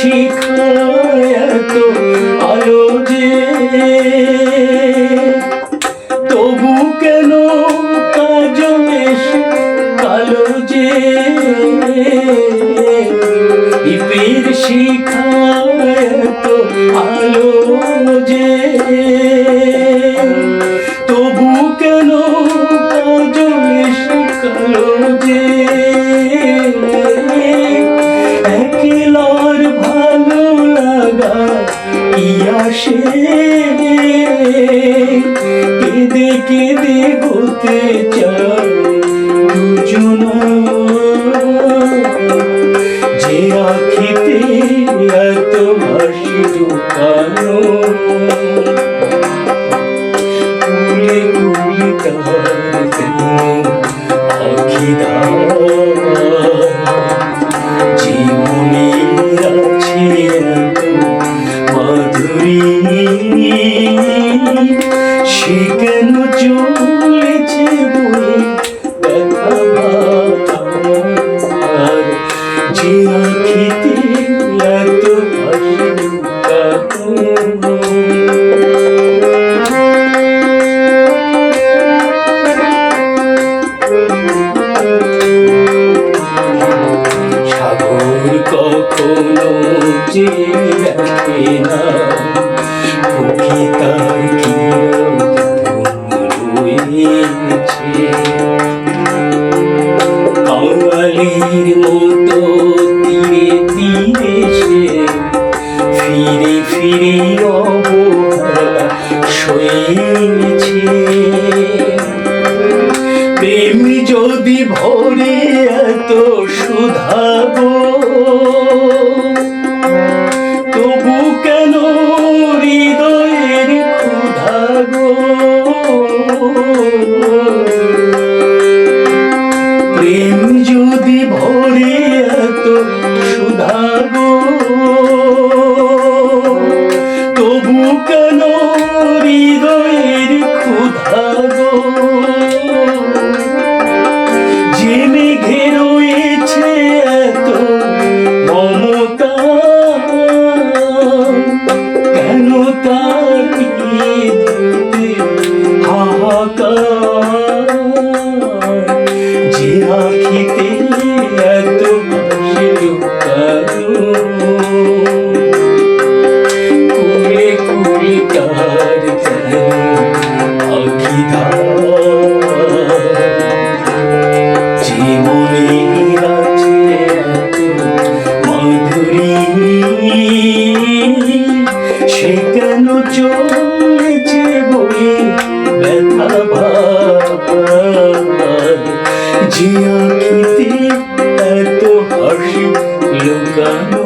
শিখায় এত আলো যে, তবু কেন কাজলে কালো যে, দীপের শিখায় এত আলো যে, তবু কেন কাজলে কালো যে, একলার ভালো লাগা কি আসে, কেঁদে কেঁদে হতে চায় দুজনা, যে আঁখিতে এত হাসি ঢোকানো, কুলে কুলে তার আঁখি জীবনের আছে এত মাধুরী, সে কেন চলেছে বয়ে ব্যথা ভার, যে আঁখিতে এত হাসি ঢোকানো। কখনো যে দেখে না পক্ষী তার রয়েছে, কাঙালির মতো তীরে তীরে সে ফিরে ফিরে অবহেলা সয়েছে, প্রেম যদি ভরে এত সুধা গো, তবু কেন হৃদয়ের ক্ষুধা গো, প্রেম যদি ভরে এত সুধা গো, তবু কেন হৃদয়ের ক্ষুধা গো, যে মেঘে রয়েছে এত মমতা, কেন তার হাহাকার, যে আঁখিতে এত হাসি ঢোকানো, কুলে কুলে তার আঁখি জীবনের আছে এত মাধুরী, সে কেন চলেছে বয়ে ব্যথা ভার, যে আঁখিতে এত হাসি লুকানো।